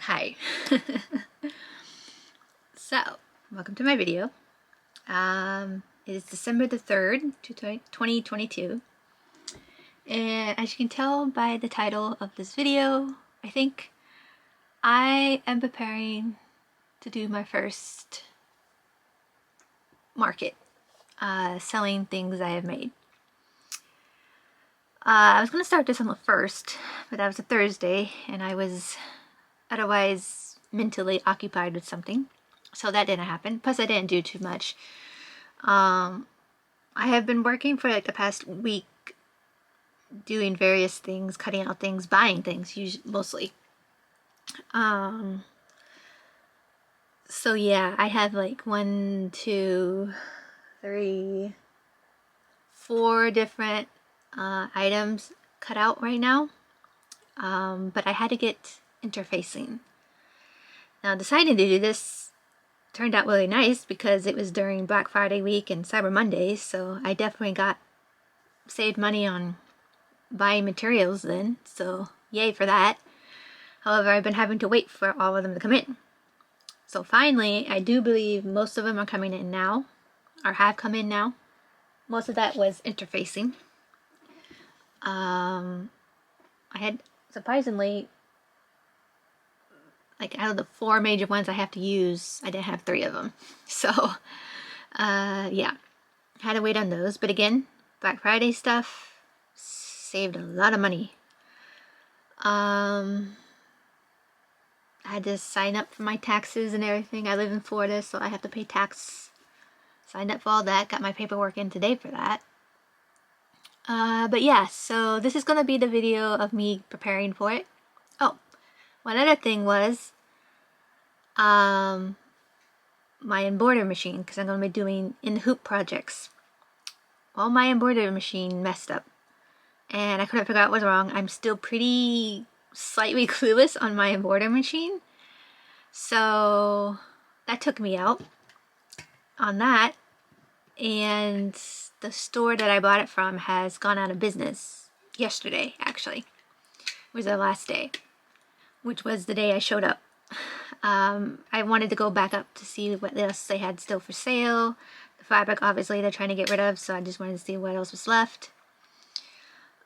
Hi. So, welcome to my video. It is December the 3rd, 2022. And as you can tell by the title of this video, I think I am preparing to do my first market, selling things I have made. I was going to start this on the 1st, but that was a Thursday, and I was otherwise mentally occupied with something. So that didn't happen. Plus I didn't do too much. I have been working for like the past week doing various things, cutting out things, buying things, mostly. So yeah, I have like 1, 2, 3, 4 different items cut out right now. But I had to get interfacing. Now deciding to do this turned out really nice because it was during Black Friday week and Cyber Monday, so I definitely saved money on buying materials then, so yay for that. However, I've been having to wait for all of them to come in. So finally, I do believe most of them are coming in now, or have come in now. Most of that was interfacing. I had, surprisingly, like out of the 4 major ones I have to use, I didn't have 3 of them. So, yeah, had to wait on those. But again, Black Friday stuff saved a lot of money. I had to sign up for my taxes and everything. I live in Florida, so I have to pay tax. Signed up for all that. Got my paperwork in today for that. But yeah, so this is going to be the video of me preparing for it. Oh, one other thing was my embroidery machine, because I'm going to be doing in hoop projects. Well, my embroidery machine messed up, and I couldn't figure out what was wrong. I'm still slightly clueless on my embroidery machine, so that took me out on that. And the store that I bought it from has gone out of business yesterday, actually. It was their last day, which was the day I showed up. I wanted to go back up to see what else they had still for sale. The fabric, obviously, they're trying to get rid of, so I just wanted to see what else was left.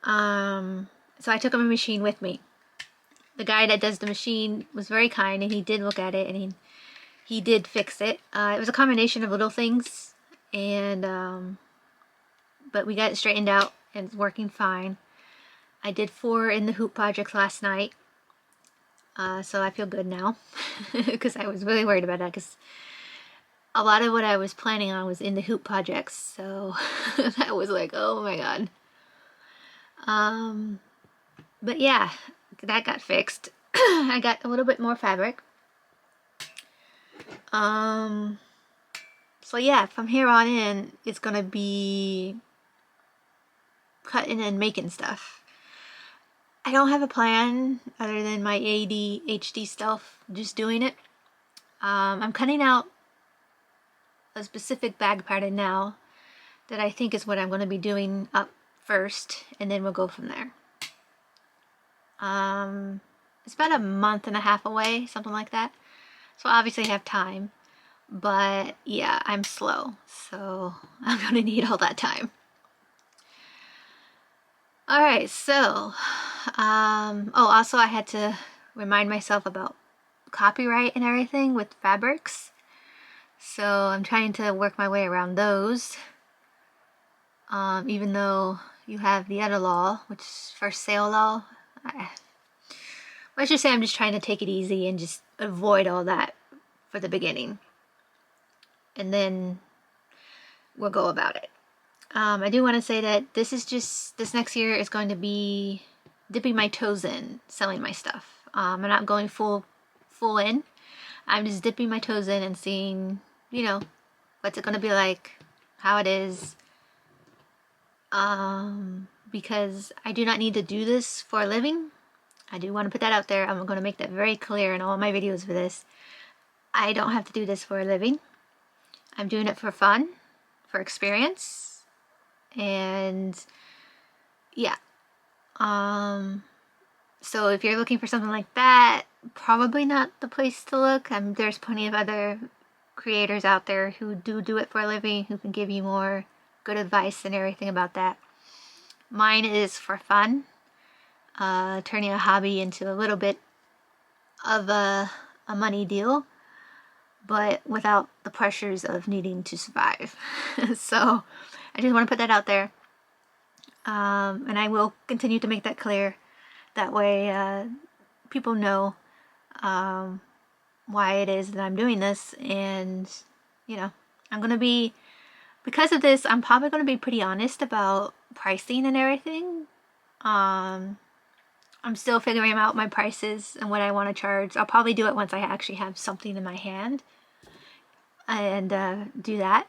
So I took my machine with me. The guy that does the machine was very kind, and he did look at it, and he did fix it. It was a combination of little things, and but we got it straightened out, and it's working fine. I did 4 in the hoop projects last night, so I feel good now, because I was really worried about that, because a lot of what I was planning on was in the hoop projects, so that was like, oh my god. But yeah, that got fixed. I got a little bit more fabric. So yeah, from here on in, it's gonna be cutting and making stuff. I don't have a plan other than my ADHD stuff, just doing it. I'm cutting out a specific bag pattern now that I think is what I'm going to be doing up first, and then we'll go from there. It's about a month and a half away, something like that. So obviously I have time, but yeah, I'm slow, so I'm going to need all that time. Alright, so, also I had to remind myself about copyright and everything with fabrics. So I'm trying to work my way around those. Even though you have the other law, which is first sale law. Let's just say I'm just trying to take it easy and just avoid all that for the beginning. And then we'll go about it. I do want to say that this next year is going to be dipping my toes in selling my stuff. I'm not going full in. I'm just dipping my toes in and seeing, what's it going to be like, how it is. Because I do not need to do this for a living. I do want to put that out there. I'm going to make that very clear in all my videos for this. I don't have to do this for a living. I'm doing it for fun, for experience, and yeah. So if you're looking for something like that, probably not the place to look. There's plenty of other creators out there who do it for a living, who can give you more good advice and everything about that. Mine is for fun, turning a hobby into a little bit of a money deal, but without the pressures of needing to survive. So I just want to put that out there. And I will continue to make that clear. That way people know why it is that I'm doing this. And, you know, I'm going to be, because of this, I'm probably going to be pretty honest about pricing and everything. I'm still figuring out my prices and what I want to charge. I'll probably do it once I actually have something in my hand and do that.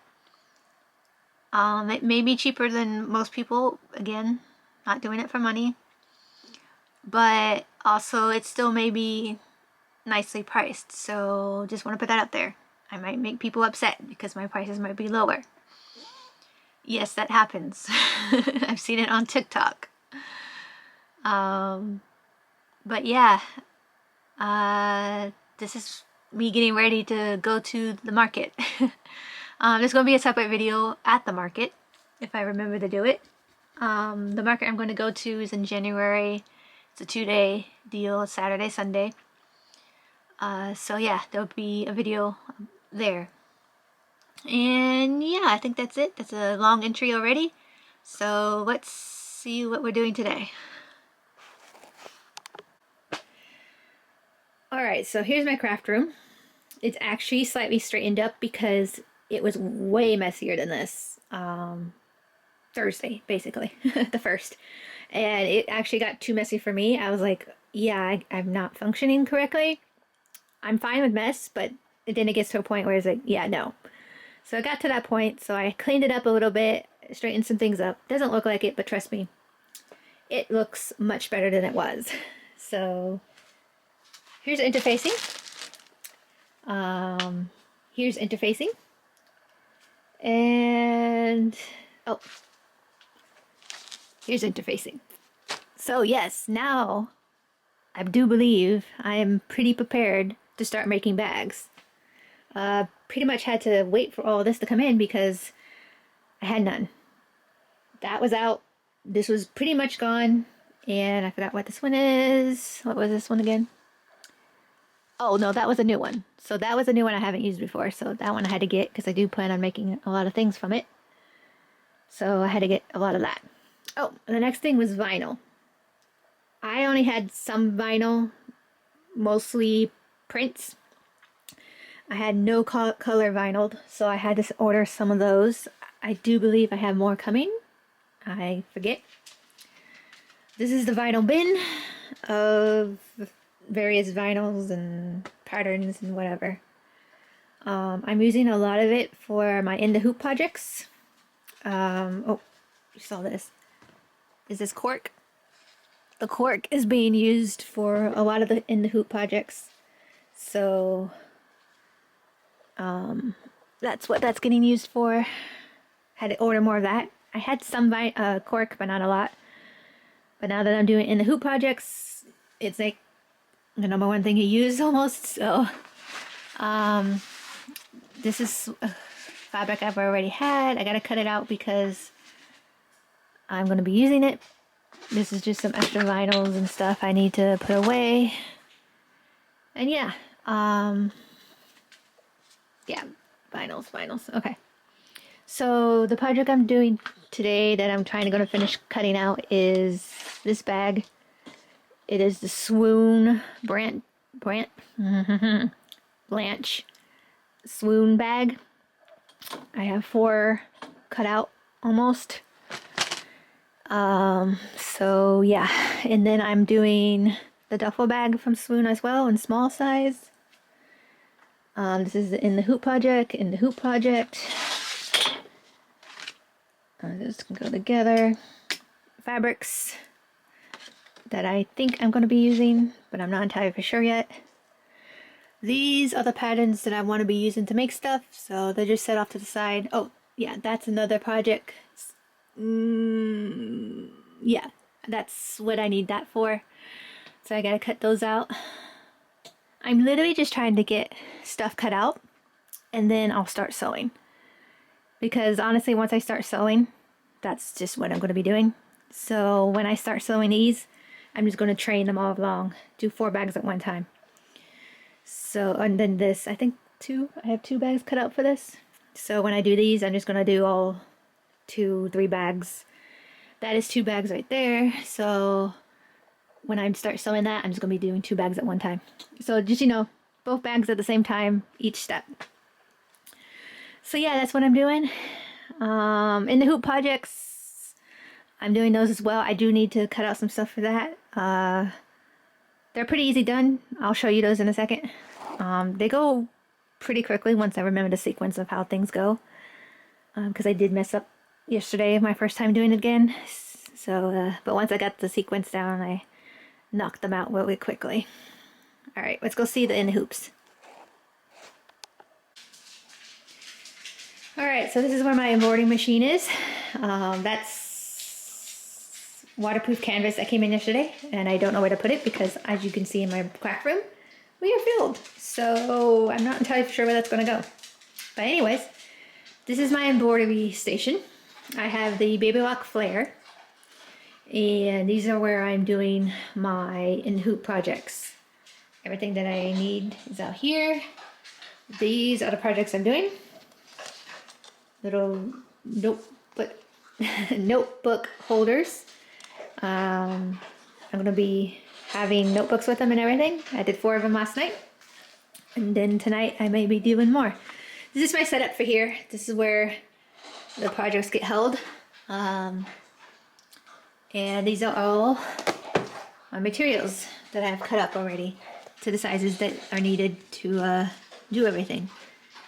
It may be cheaper than most people, again, not doing it for money, but also it still may be nicely priced, so just want to put that out there. I might make people upset because my prices might be lower. Yes, that happens. I've seen it on TikTok. But yeah, this is me getting ready to go to the market. There's going to be a separate video at the market, if I remember to do it. The market I'm going to go to is in January. It's a 2-day deal, Saturday, Sunday. So yeah, there'll be a video there. And yeah, I think that's it. That's a long entry already. So let's see what we're doing today. Alright, so here's my craft room. It's actually slightly straightened up because it was way messier than this. Thursday, basically, the 1st. And it actually got too messy for me. I was like, yeah, I'm not functioning correctly. I'm fine with mess, but then it gets to a point where it's like, yeah, no. So I got to that point, so I cleaned it up a little bit, straightened some things up. Doesn't look like it, but trust me, it looks much better than it was. So here's interfacing. Here's interfacing. And, oh, here's interfacing. So yes, now I do believe I am pretty prepared to start making bags. Pretty much had to wait for all this to come in because I had none. That was out. This was pretty much gone. And I forgot what this one is. What was this one again? Oh, no, that was a new one. So that was a new one I haven't used before. So that one I had to get because I do plan on making a lot of things from it. So I had to get a lot of that. Oh, and the next thing was vinyl. I only had some vinyl, mostly prints. I had no color vinyl, so I had to order some of those. I do believe I have more coming. I forget. This is the vinyl bin of various vinyls and patterns and whatever. I'm using a lot of it for my In the Hoop projects. Oh, you saw this. Is this cork? The cork is being used for a lot of the In the Hoop projects. So that's what that's getting used for. Had to order more of that. I had some cork, but not a lot. But now that I'm doing In the Hoop projects, it's like the #1 thing you use almost. So this is fabric I've already had. I gotta cut it out because I'm gonna be using it. This is just some extra vinyls and stuff I need to put away. And yeah, yeah, vinyls. Okay. So the project I'm doing today that I'm trying to go to finish cutting out is this bag. It is the Swoon Blanche Swoon bag. I have 4 cut out almost. So yeah, and then I'm doing the duffel bag from Swoon as well in small size. This is In the Hoop project. This can go together. Fabrics that I think I'm going to be using, but I'm not entirely for sure yet. These are the patterns that I want to be using to make stuff, so they're just set off to the side. Oh, yeah, that's another project. Yeah, that's what I need that for. So I gotta cut those out. I'm literally just trying to get stuff cut out and then I'll start sewing. Because honestly, once I start sewing, that's just what I'm going to be doing. So when I start sewing these, I'm just going to train them all along. Do 4 bags at one time. So, and then this, I think I have 2 bags cut out for this. So when I do these, I'm just going to do all 2-3 bags. That is 2 bags right there. So when I start sewing that, I'm just going to be doing 2 bags at one time. So just, both bags at the same time, each step. So yeah, that's what I'm doing. In the hoop projects, I'm doing those as well. I do need to cut out some stuff for that. They're pretty easy done. I'll show you those in a second. They go pretty quickly once I remember the sequence of how things go. Because I did mess up yesterday, my first time doing it again. So, but once I got the sequence down, I knocked them out really quickly. Alright, let's go see the in the hoops. Alright, so this is where my embroidering machine is. That's waterproof canvas that came in yesterday, and I don't know where to put it because, as you can see in my craft room, we are filled. So I'm not entirely sure where that's going to go. But anyways, this is my embroidery station. I have the Baby Lock Flare, and these are where I'm doing my in hoop projects. Everything that I need is out here. These are the projects I'm doing. Little notebook holders. I'm gonna be having notebooks with them and everything. I did 4 of them last night, and then tonight I may be doing more. This is my setup for here. This is where the projects get held, and these are all my materials that I've cut up already to the sizes that are needed to do everything.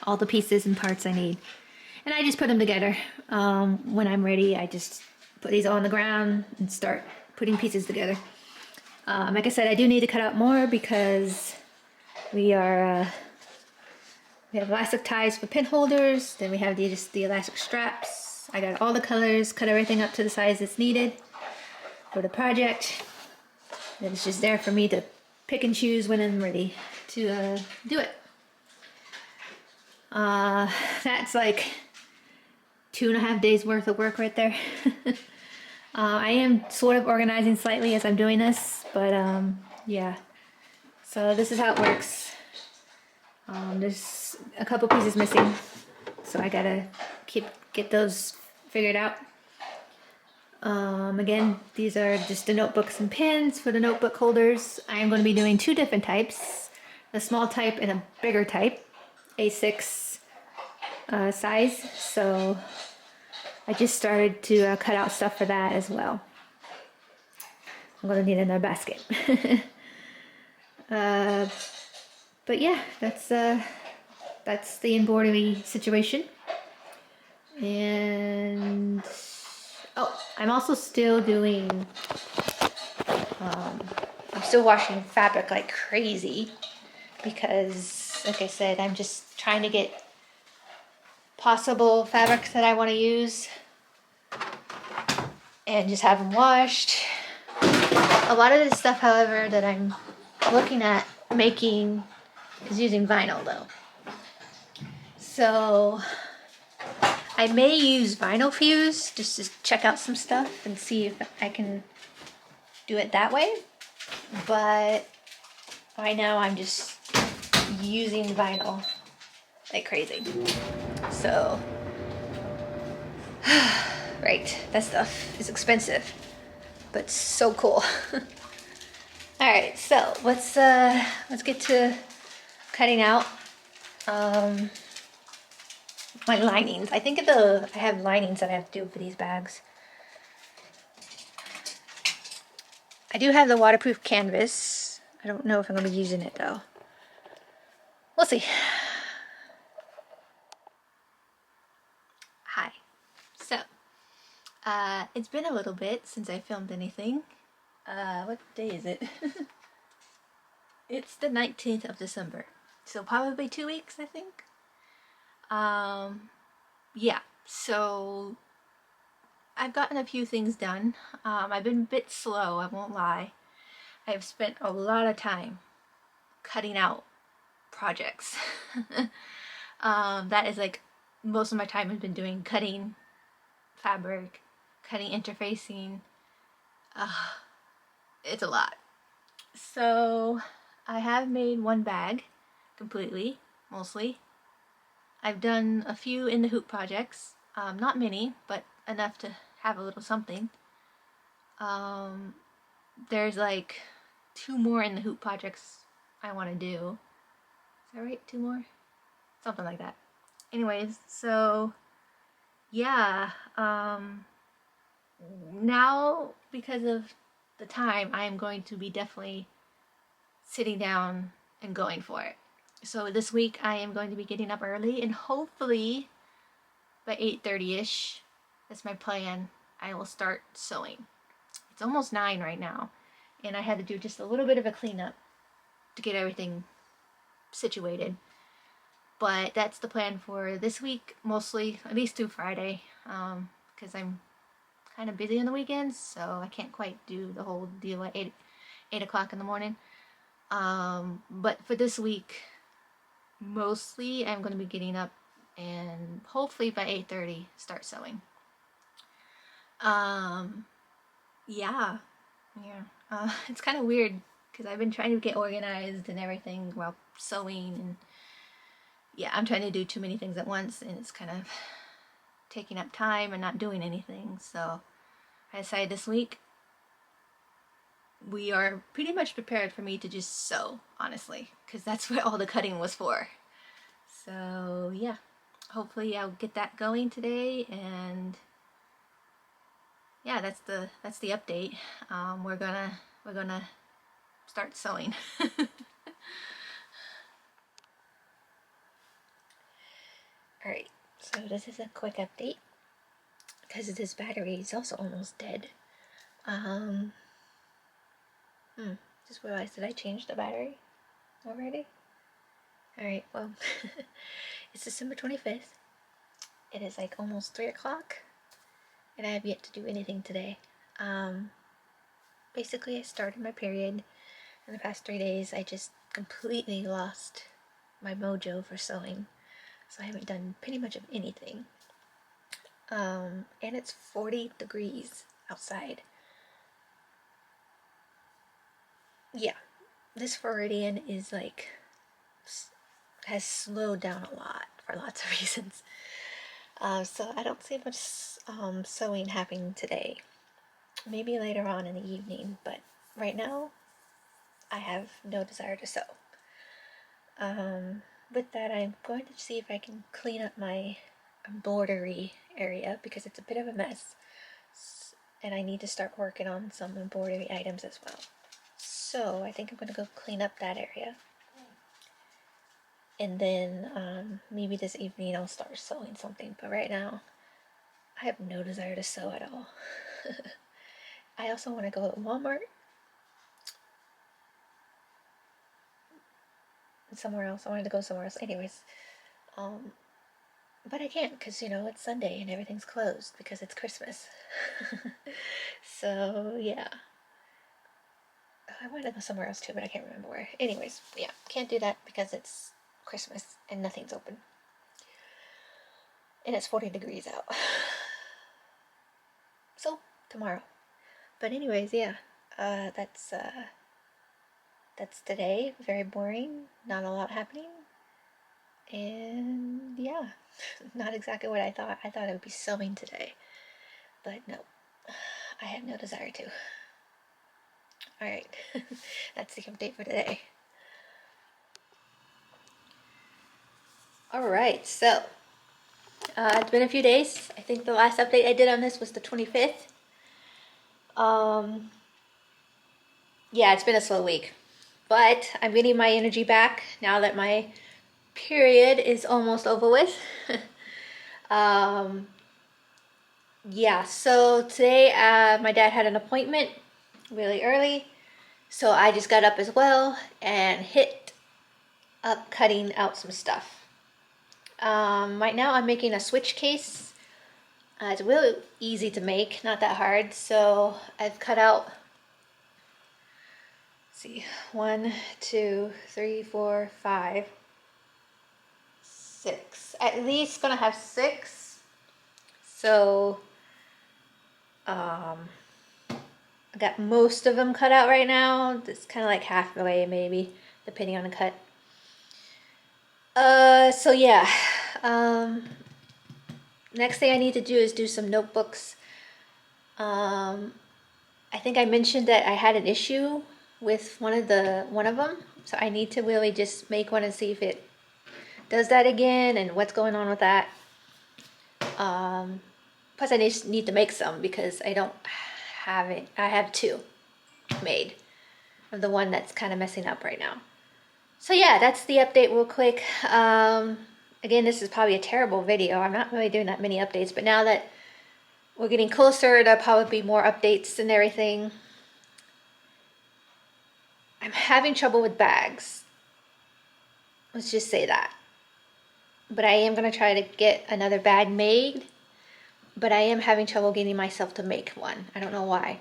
All the pieces and parts I need. And I just put them together. When I'm ready, I just put these all on the ground and start putting pieces together. Like I said, I do need to cut out more because we have elastic ties for pin holders. Then we have just the elastic straps. I got all the colors, cut everything up to the size that's needed for the project. And it's just there for me to pick and choose when I'm ready to do it. That's like 2.5 days worth of work right there. I am sort of organizing slightly as I'm doing this, but yeah. So this is how it works. There's a couple pieces missing, so I gotta get those figured out. Again, these are just the notebooks and pins for the notebook holders. I am going to be doing 2 different types, a small type and a bigger type, A6 size. So I just started to cut out stuff for that as well. I'm going to need another basket. But yeah, that's the embroidery situation. And oh, I'm also still doing, I'm still washing fabric like crazy because, like I said, I'm just trying to get possible fabrics that I want to use and just have them washed. A lot of the stuff, however, that I'm looking at making is using vinyl though. So I may use Vinyl Fuse just to check out some stuff and see if I can do it that way. But right now I'm just using vinyl like crazy. So, right, that stuff is expensive, but so cool. All right, so let's get to cutting out my linings. I think I have linings that I have to do for these bags. I do have the waterproof canvas. I don't know if I'm going to be using it though. We'll see. Hi. So, it's been a little bit since I filmed anything. What day is it? It's the 19th of December. So probably 2 weeks, I think. Yeah, so I've gotten a few things done. I've been a bit slow, I won't lie. I've spent a lot of time cutting out projects. That is like most of my time has been doing cutting fabric, cutting interfacing. It's a lot. So I have made one bag completely, mostly. I've done a few in the hoop projects, not many, but enough to have a little something. There's like 2 more in the hoop projects I want to do. Is that right? 2 more? Something like that. Anyways, so yeah, now because of the time, I am going to be definitely sitting down and going for it. So this week I am going to be getting up early, and hopefully by 8:30ish, that's my plan, I will start sewing. It's almost 9 right now, and I had to do just a little bit of a cleanup to get everything situated. But that's the plan for this week, mostly, at least through Friday, because I'm kind of busy on the weekends, so I can't quite do the whole deal at 8 o'clock in the morning. But for this week, mostly I'm going to be getting up and hopefully by 8:30 start sewing. Yeah. It's kind of weird because I've been trying to get organized and everything while sewing, and yeah, I'm trying to do too many things at once, and it's kind of taking up time and not doing anything. So I decided this week we are pretty much prepared for me to just sew, honestly, because that's what all the cutting was for. So yeah, hopefully I'll get that going today, and yeah, that's the update. We're gonna start sewing. Alright, so this is a quick update because this battery is also almost dead. Just realized, did I change the battery already? Alright, well, it's December 25th. It is like almost 3 o'clock, and I have yet to do anything today. Basically, I started my period. In the past 3 days, I just completely lost my mojo for sewing, so I haven't done pretty much of anything. And it's 40 degrees outside. Yeah, this Floridian is like, has slowed down a lot for lots of reasons. So I don't see much sewing happening today. Maybe later on in the evening, but right now I have no desire to sew. With that, I'm going to see if I can clean up my embroidery area because it's a bit of a mess, and I need to start working on some embroidery items as well. So I think I'm going to go clean up that area, and then maybe this evening I'll start sewing something, but right now I have no desire to sew at all. I also want to go to Walmart and somewhere else. I wanted to go somewhere else anyways, but I can't because, you know, it's Sunday and everything's closed because it's Christmas. So yeah, I wanted to go somewhere else too, but I can't remember where. Anyways, yeah, can't do that because it's Christmas and nothing's open, and it's 40 degrees out. So tomorrow. But anyways, yeah, that's today. Very boring, not a lot happening, and yeah, not exactly what I thought. I thought it would be sewing today, but no, I have no desire to. Alright, that's the update for today. Alright, so it's been a few days. I think the last update I did on this was the 25th. Yeah, it's been a slow week, but I'm getting my energy back now that my period is almost over with. Yeah, so today my dad had an appointment really early, so I just got up as well and hit up cutting out some stuff. Right now I'm making a switch case. It's really easy to make, not that hard. So I've cut out, let's see, 1, 2, 3, 4, 5. 6. At least gonna have 6. So I got most of them cut out right now. It's kind of like half the way maybe, depending on the cut. So yeah. Next thing I need to do is do some notebooks. I think I mentioned that I had an issue with one of them, so I need to really just make one and see if it does that again and what's going on with that. Plus I just need to make some because I don't have it. I have 2 made of the one that's kind of messing up right now. So yeah, that's the update real quick. Again, this is probably a terrible video. I'm not really doing that many updates, but now that we're getting closer, there'll probably be more updates and everything. I'm having trouble with bags. Let's just say that. But I am going to try to get another bag made. But I am having trouble getting myself to make one. I don't know why.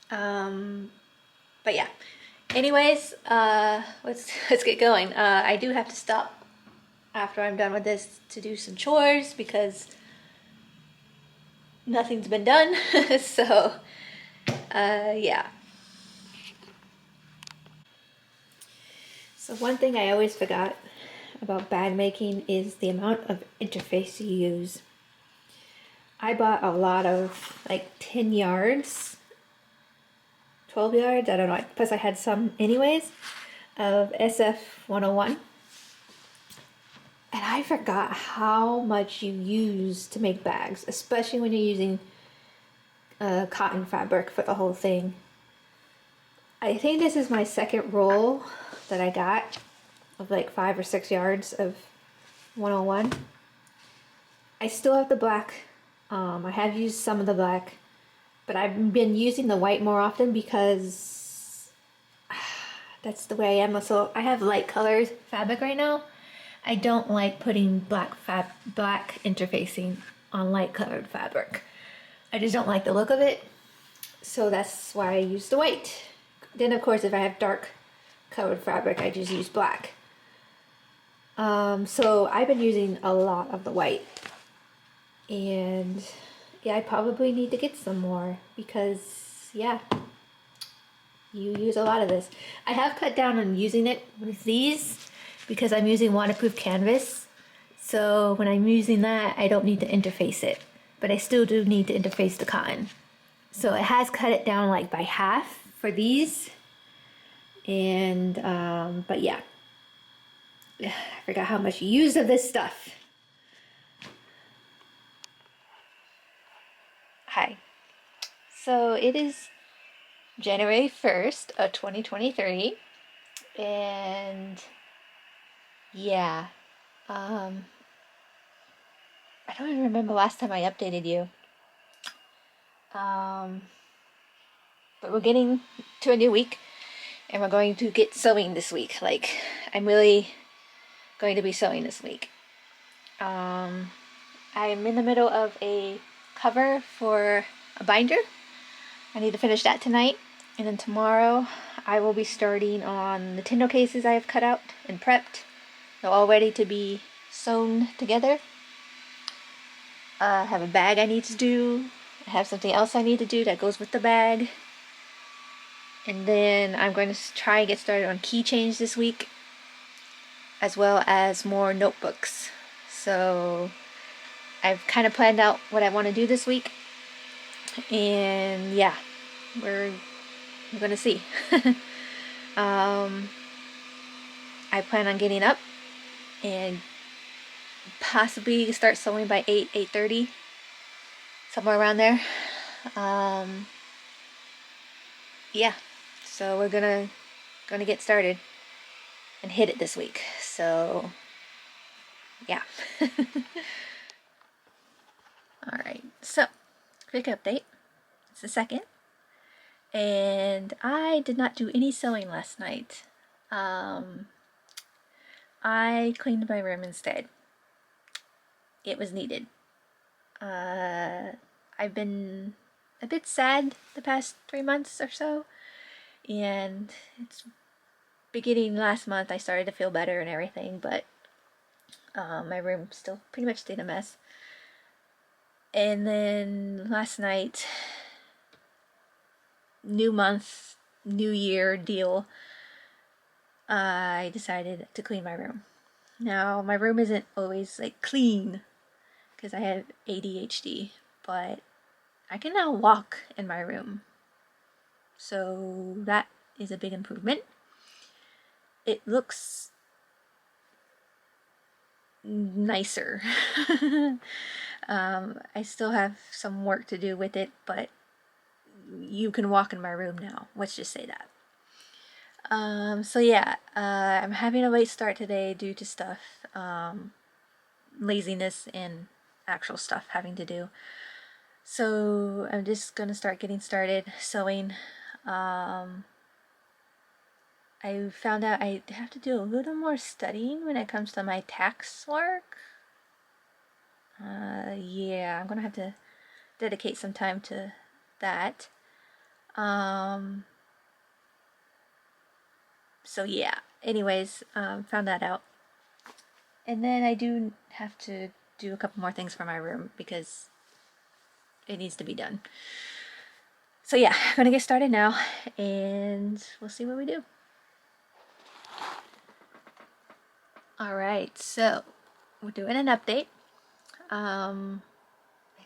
But yeah. Anyways, let's get going. I do have to stop after I'm done with this to do some chores because nothing's been done. So, yeah. So one thing I always forgot about bag making is the amount of interface you use. I bought a lot of like 10 yards, 12 yards, I don't know, plus I had some anyways, of SF101. And I forgot how much you use to make bags, especially when you're using cotton fabric for the whole thing. I think this is my second roll that I got of like 5 or 6 yards of 101. I still have the black. I have used some of the black, but I've been using the white more often because that's the way I am. So I have light colored fabric right now. I don't like putting black interfacing on light colored fabric. I just don't like the look of it. So that's why I use the white. Then of course if I have dark colored fabric, I just use black. So I've been using a lot of the white. And yeah, I probably need to get some more because yeah, you use a lot of this. I have cut down on using it with these because I'm using waterproof canvas. So when I'm using that, I don't need to interface it, but I still do need to interface the cotton. So it has cut it down like by half for these. And, but yeah, I forgot how much you use of this stuff. Hi. So it is January 1st of 2023, and yeah, I don't even remember last time I updated you. But we're getting to a new week, and we're going to get sewing this week. Like, I'm really going to be sewing this week. I'm in the middle of a cover for a binder. I need to finish that tonight, and then tomorrow I will be starting on Nintendo cases I have cut out and prepped. They're all ready to be sewn together. I have a bag I need to do. I have something else I need to do that goes with the bag. And then I'm going to try and get started on keychains this week, as well as more notebooks. So I've kind of planned out what I want to do this week. And yeah, we're gonna see. I plan on getting up and possibly start sewing by 8:30, somewhere around there. Yeah, so we're gonna get started and hit it this week. So yeah. All right, so quick update. It's the 2nd, and I did not do any sewing last night. I cleaned my room instead. It was needed. I've been a bit sad the past 3 months or so, and it's beginning last month I started to feel better and everything, but My room still pretty much stayed a mess. And then last night, new month, new year deal, I decided to clean my room. Now, my room isn't always like clean because I have ADHD, but I can now walk in my room. So that is a big improvement. It looks nicer. I still have some work to do with it, but you can walk in my room now. Let's just say that. So yeah, I'm having a late start today due to stuff, laziness and actual stuff having to do. So I'm just gonna start getting started sewing. I found out I have to do a little more studying when it comes to my tax work. Yeah, I'm gonna have to dedicate some time to that. So yeah, anyways, found that out. And then I do have to do a couple more things for my room because it needs to be done. So yeah, I'm gonna get started now and we'll see what we do. Alright, so we're doing an update. I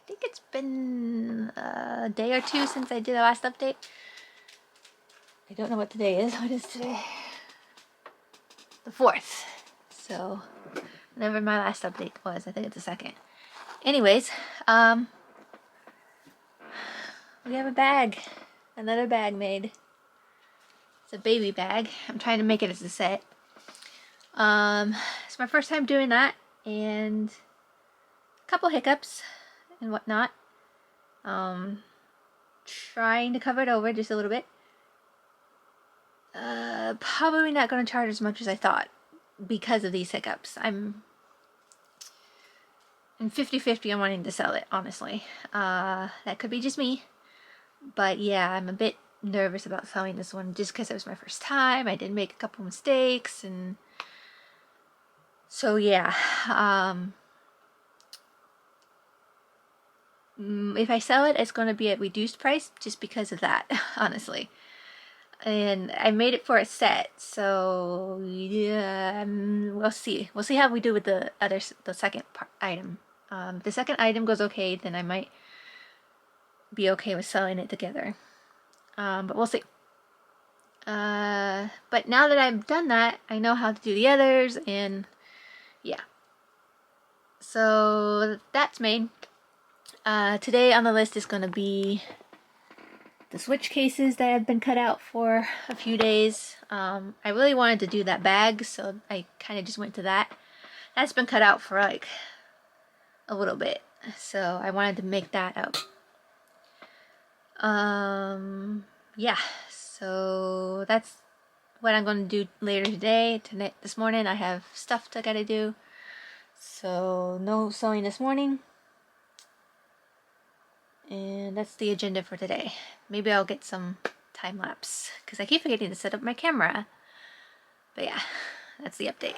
think it's been a day or two since I did the last update. I don't know what today is. What is today? The 4th. So, whatever my last update was, I think it's the 2nd. Anyways, we have a bag. Another bag made. It's a baby bag. I'm trying to make it as a set. It's my first time doing that, and a couple hiccups and whatnot. Trying to cover it over just a little bit. Probably not going to charge as much as I thought because of these hiccups. I'm 50-50 on wanting to sell it, honestly. That could be just me. But yeah, I'm a bit nervous about selling this one just because it was my first time. I did make a couple mistakes, and so yeah. If I sell it, it's going to be at reduced price just because of that, honestly. And I made it for a set, so yeah, we'll see. We'll see how we do with the second item. If the second item goes okay, then I might be okay with selling it together. But we'll see. But now that I've done that, I know how to do the others, and yeah. So that's made. Today on the list is going to be the switch cases that have been cut out for a few days. I really wanted to do that bag, so I kind of just went to that. That's been cut out for like a little bit, so I wanted to make that up. Yeah, so that's what I'm going to do later today. This morning I have stuff I gotta do, so no sewing this morning. And that's the agenda for today. Maybe I'll get some time lapse because I keep forgetting to set up my camera. But yeah, that's the update.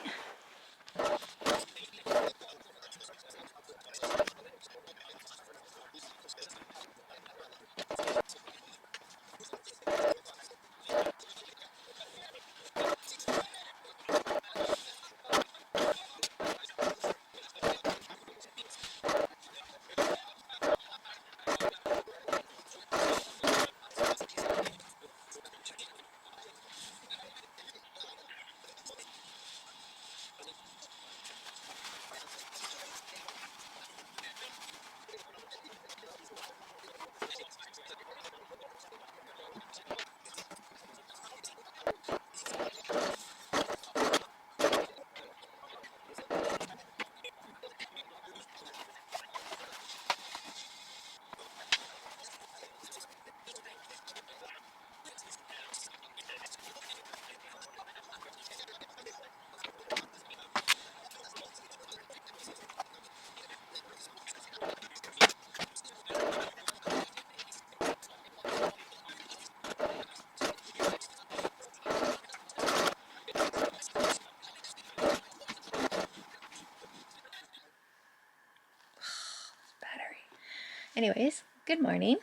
Anyways, good morning.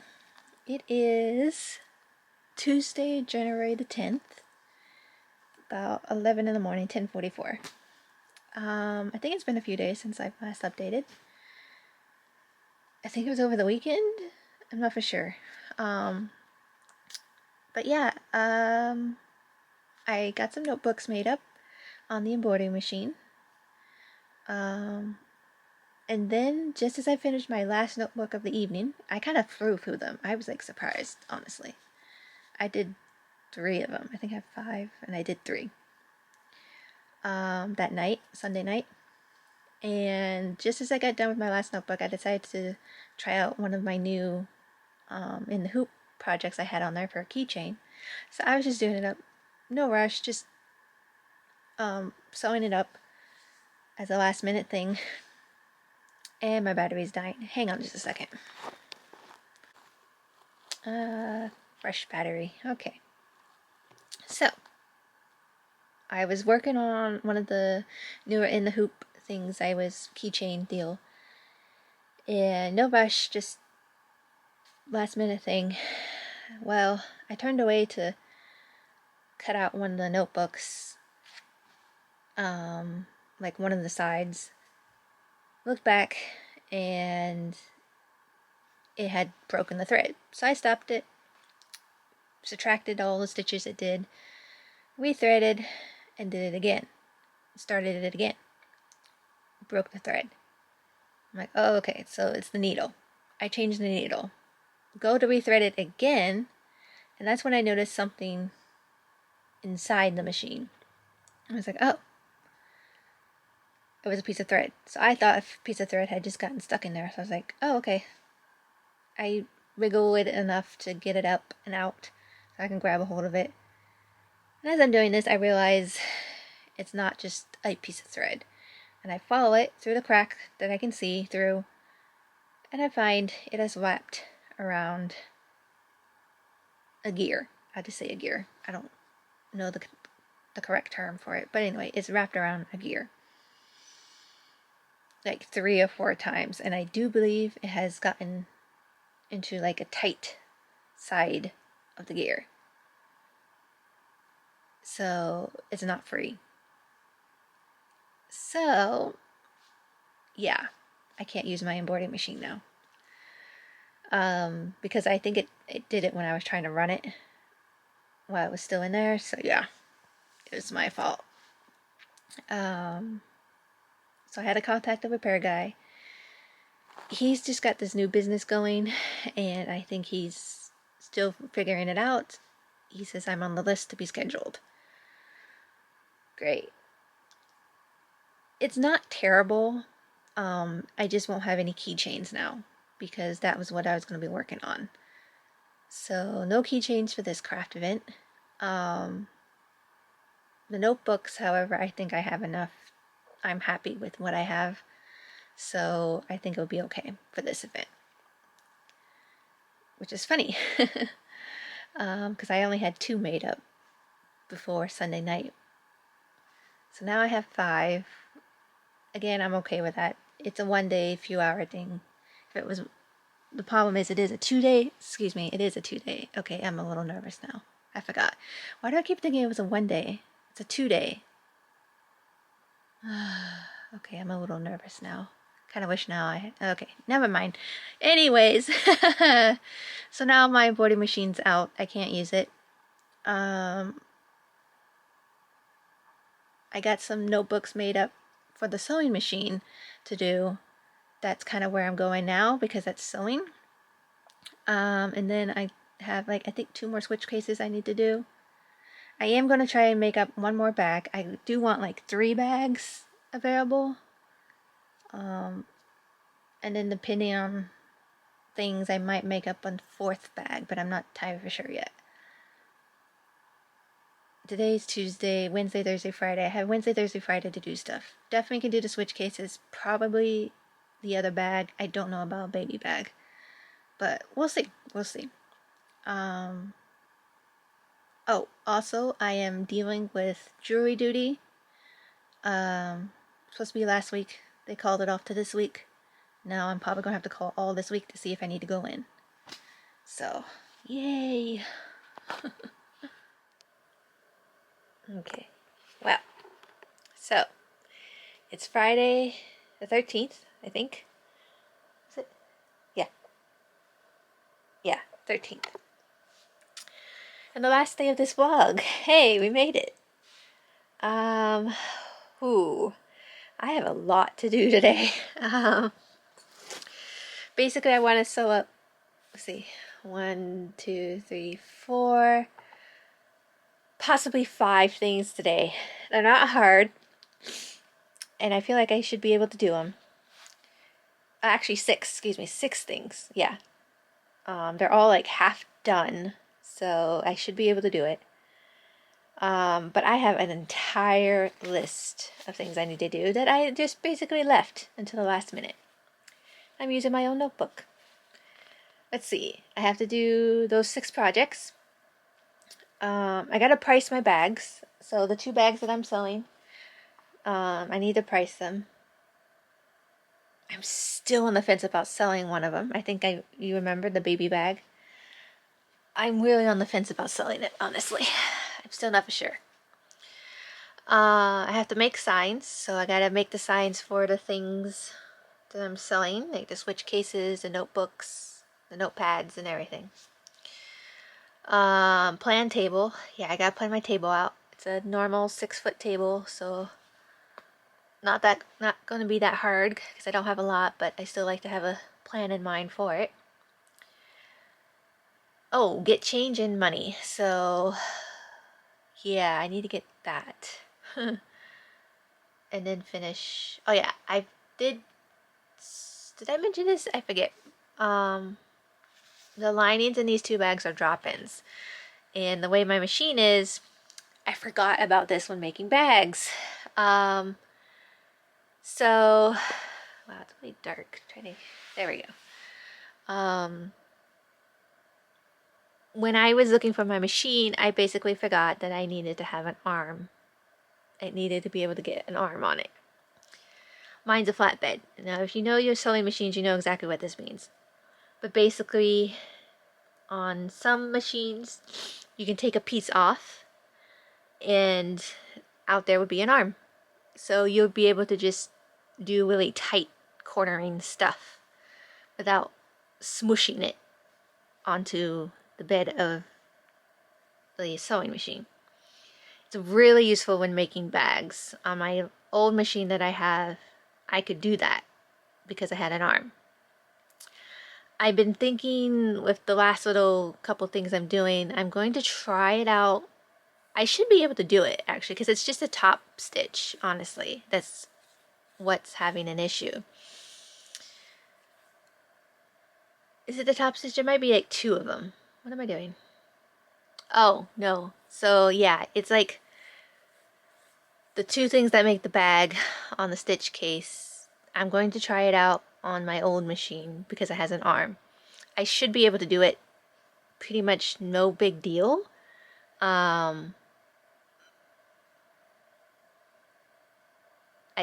It is Tuesday, January the 10th, about 11 in the morning, 10:44. I think it's been a few days since I last updated. I think it was over the weekend. I'm not for sure. But yeah, I got some notebooks made up on the embroidery machine. And then, just as I finished my last notebook of the evening, I kind of flew through them. I was like surprised, honestly. I did 3 of them. I think I have 5, and I did 3 that night, Sunday night. And just as I got done with my last notebook, I decided to try out one of my new in the hoop projects I had on there for a keychain. So I was just doing it up, no rush, just sewing it up as a last minute thing. And my battery's dying. Hang on just a second. Fresh battery. Okay. So, I was working on one of the newer in the hoop things. I was keychain deal. And no rush, just last minute thing. Well, I turned away to cut out one of the notebooks, like one of the sides. Looked back, and it had broken the thread. So I stopped it, subtracted all the stitches it did, rethreaded, and did it again. Started it again. Broke the thread. I'm like, oh, okay, so it's the needle. I changed the needle. Go to rethread it again, and that's when I noticed something inside the machine. I was like, oh, it was a piece of thread. So I thought a piece of thread had just gotten stuck in there. So I was like, oh, okay. I wiggle it enough to get it up and out so I can grab a hold of it. And as I'm doing this, I realize it's not just a piece of thread. And I follow it through the crack that I can see through, and I find it has wrapped around a gear. I just say a gear. I don't know the correct term for it, but anyway, it's wrapped around a gear. Like 3 or 4 times, and I do believe it has gotten into like a tight side of the gear. So it's not free. So yeah, I can't use my embroidery machine now. Because I think it did it when I was trying to run it while it was still in there. So yeah, it was my fault. So I had to contact the repair guy. He's just got this new business going, and I think he's still figuring it out. He says I'm on the list to be scheduled. Great. It's not terrible. I just won't have any keychains now, because that was what I was going to be working on. So no keychains for this craft event. The notebooks, however, I think I have enough. I'm happy with what I have. So I think it'll be okay for this event. Which is funny. Because I only had 2 made up before Sunday night. So now I have 5. Again, I'm okay with that. It's a 1-day, few hour thing. If it was, the problem is it is a 2-day, excuse me, it is a 2-day. Okay, I'm a little nervous now. I forgot. Why do I keep thinking it was a 1-day? It's a 2-day. Okay, I'm a little nervous now. Kind of wish now okay, never mind. Anyways, so now my embroidery machine's out. I can't use it. I got some notebooks made up for the sewing machine to do. That's kind of where I'm going now, because that's sewing. And then I have I think 2 more switch cases I need to do. I am going to try and make up 1 more bag. I do want 3 bags available. And then depending on things, I might make up a 4th bag, but I'm not entirely for sure yet. Today's Tuesday, Wednesday, Thursday, Friday. I have Wednesday, Thursday, Friday to do stuff. Definitely can do the switch cases. Probably the other bag. I don't know about a baby bag. But we'll see. We'll see. Oh, also, I am dealing with jury duty. Supposed to be last week. They called it off to this week. Now I'm probably gonna have to call all this week to see if I need to go in. So, yay. Okay, well, so it's Friday the 13th, I think. Is it? Yeah. Yeah, 13th. And the last day of this vlog. Hey, we made it. Ooh, I have a lot to do today. Basically, I want to sew up, let's see, 1, 2, 3, 4, possibly 5 things today. They're not hard, and I feel like I should be able to do them. Actually, 6, excuse me, 6 things, yeah. They're all like half done, so I should be able to do it. But I have an entire list of things I need to do that I just basically left until the last minute. I'm using my own notebook. Let's see, I have to do those 6 projects. I gotta price my bags. So the 2 bags that I'm selling, I need to price them. I'm still on the fence about selling one of them. I think you remember the baby bag. I'm really on the fence about selling it, honestly. I'm still not for sure. I have to make signs, so I gotta make the signs for the things that I'm selling, like the switch cases, the notebooks, the notepads, and everything. Plan table. Yeah, I gotta plan my table out. It's a normal 6-foot table, so not gonna be that hard because I don't have a lot, but I still like to have a plan in mind for it. Oh, get change in money. So yeah, I need to get that. And then finish. Oh yeah, did I mention this? I forget. The linings in these 2 bags are drop-ins. And the way my machine is, I forgot about this when making bags. So, wow, it's really dark. There we go. When I was looking for my machine, I basically forgot that I needed to have an arm. I needed to be able to get an arm on it. Mine's a flatbed. Now, if you know your sewing machines, you know exactly what this means. But basically, on some machines, you can take a piece off, and out there would be an arm. So you'll be able to just do really tight cornering stuff without smushing it onto the bed of the sewing machine. It's really useful when making bags. On my old machine that I have, I could do that because I had an arm. I've been thinking with the last little couple things I'm doing, I'm going to try it out. I should be able to do it actually because it's just a top stitch, honestly. That's what's having an issue. Is it the top stitch? There might be like 2 of them. What am I doing? Oh, no. So yeah, it's like the 2 things that make the bag on the stitch case. I'm going to try it out on my old machine because it has an arm. I should be able to do it pretty much no big deal. At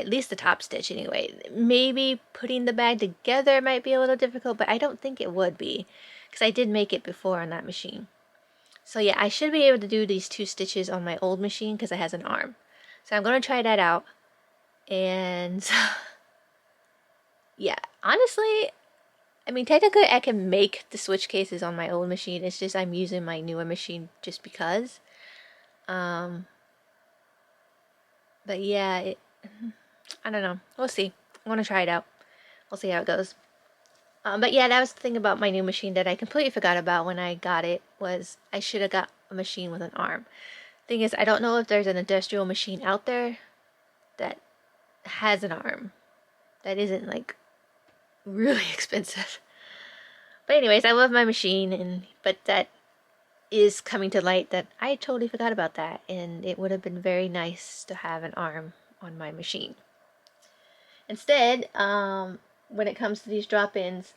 least the top stitch anyway. Maybe putting the bag together might be a little difficult, but I don't think it would be because I did make it before on that machine. So yeah, I should be able to do these 2 stitches on my old machine because it has an arm. So I'm going to try that out. And yeah, honestly, I mean, technically I can make the switch cases on my old machine. It's just I'm using my newer machine just because. But yeah, I don't know. We'll see. I'm going to try it out. We'll see how it goes. But yeah, that was the thing about my new machine that I completely forgot about when I got it, was I should have got a machine with an arm. Thing is, I don't know if there's an industrial machine out there that has an arm that isn't like really expensive. But anyways, I love my machine, but that is coming to light that I totally forgot about that, and it would have been very nice to have an arm on my machine. Instead, when it comes to these drop-ins,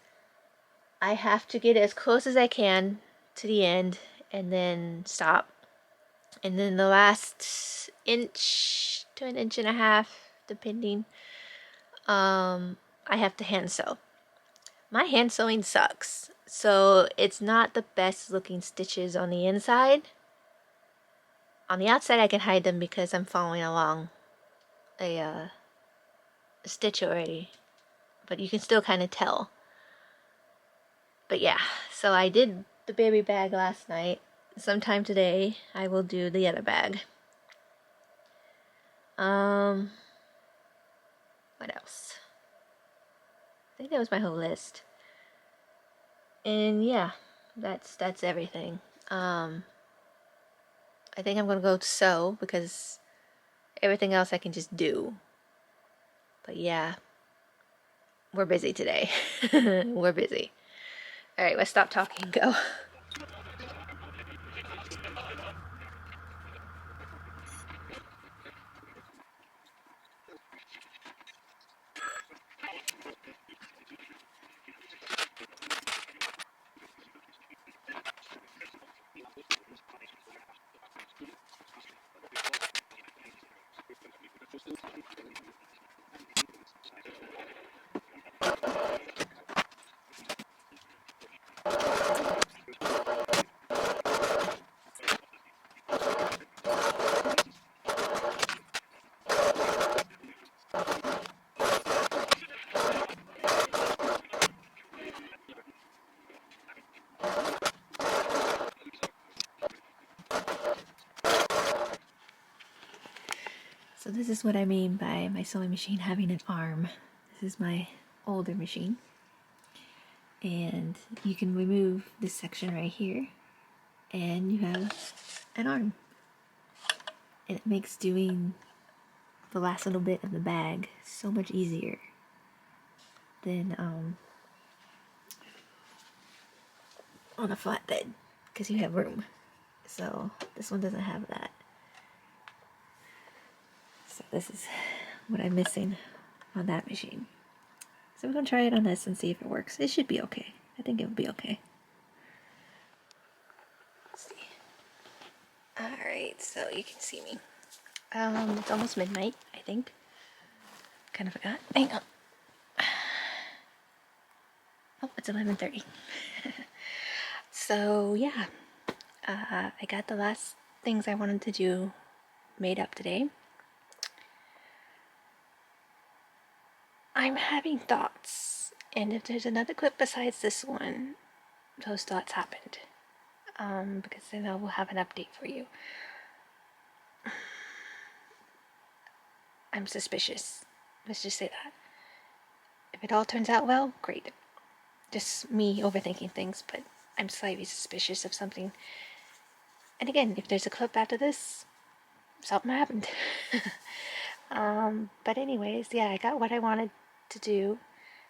I have to get as close as I can to the end and then stop. And then the last inch to an inch and a half, depending, I have to hand sew. My hand sewing sucks, so it's not the best looking stitches on the inside. On the outside I can hide them because I'm following along a stitch already, but you can still kind of tell. But yeah, so I did the baby bag last night. Sometime today I will do the other bag. What else? I think that was my whole list. And yeah, that's everything. I think I'm gonna go sew because everything else I can just do. But yeah, we're busy today. We're busy. All right, let's stop talking and go. So this is what I mean by my sewing machine having an arm. This is my older machine. And you can remove this section right here and you have an arm. And it makes doing the last little bit of the bag so much easier than on a flatbed because you have room. So this one doesn't have that. So this is what I'm missing on that machine. So we're gonna try it on this and see if it works. It should be okay. I think it will be okay. Let's see. Alright, so you can see me. It's almost midnight, I think. Kind of forgot. Hang on. Oh, it's 11:30. So yeah, I got the last things I wanted to do made up today. I'm having thoughts, and if there's another clip besides this one, those thoughts happened. Because then I will have an update for you. I'm suspicious. Let's just say that. If it all turns out well, great. Just me overthinking things, but I'm slightly suspicious of something. And again, if there's a clip after this, something happened. But anyways, yeah, I got what I wanted to do.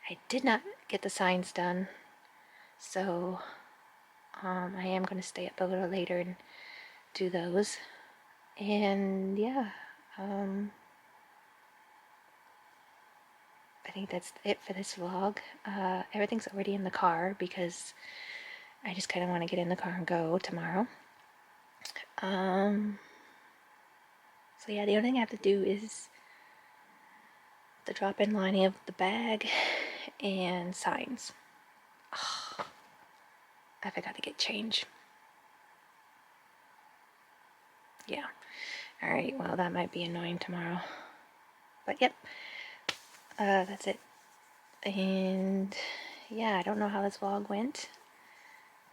I did not get the signs done, so I am going to stay up a little later and do those. And yeah, I think that's it for this vlog. Everything's already in the car because I just kind of want to get in the car and go tomorrow. So yeah, the only thing I have to do is the drop-in lining of the bag and signs. Oh, I forgot to get change. Yeah. Alright, well that might be annoying tomorrow. But yep. That's it. And yeah, I don't know how this vlog went,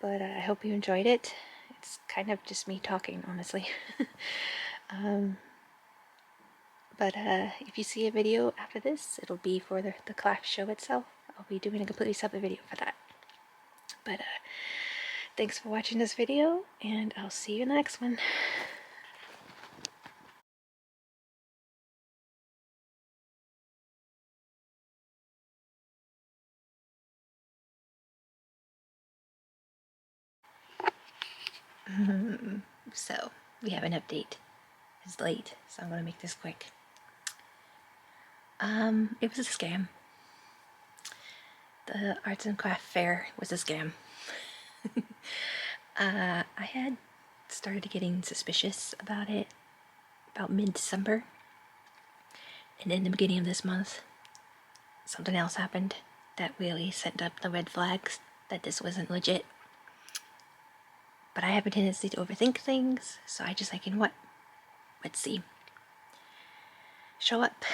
but I hope you enjoyed it. It's kind of just me talking, honestly. But if you see a video after this, it'll be for the class show itself. I'll be doing a completely separate video for that. But thanks for watching this video, and I'll see you in the next one. So, we have an update. It's late, so I'm gonna make this quick. It was a scam. The arts and craft fair was a scam. I had started getting suspicious about it about mid-December, and in the beginning of this month, something else happened. that really sent up the red flags that this wasn't legit. But I have a tendency to overthink things, so I just like, you know what? Let's see. Show up.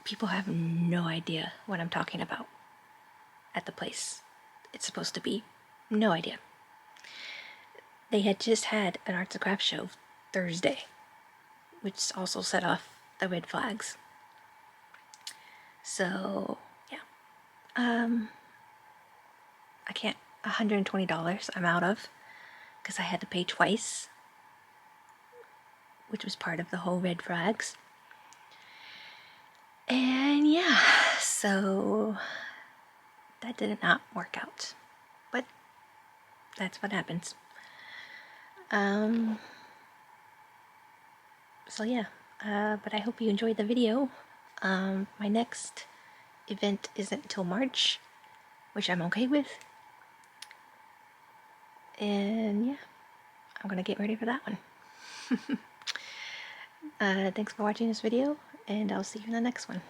People have no idea what I'm talking about at the place it's supposed to be. No idea. They had just had an arts and crafts show Thursday, which also set off the red flags. So, yeah. I can't, $120 I'm out of, because I had to pay twice, which was part of the whole red flags. And yeah, so that did not work out, but that's what happens. So yeah, but I hope you enjoyed the video. My next event isn't until March, which I'm okay with. And yeah, I'm gonna get ready for that one. Thanks for watching this video, and I'll see you in the next one.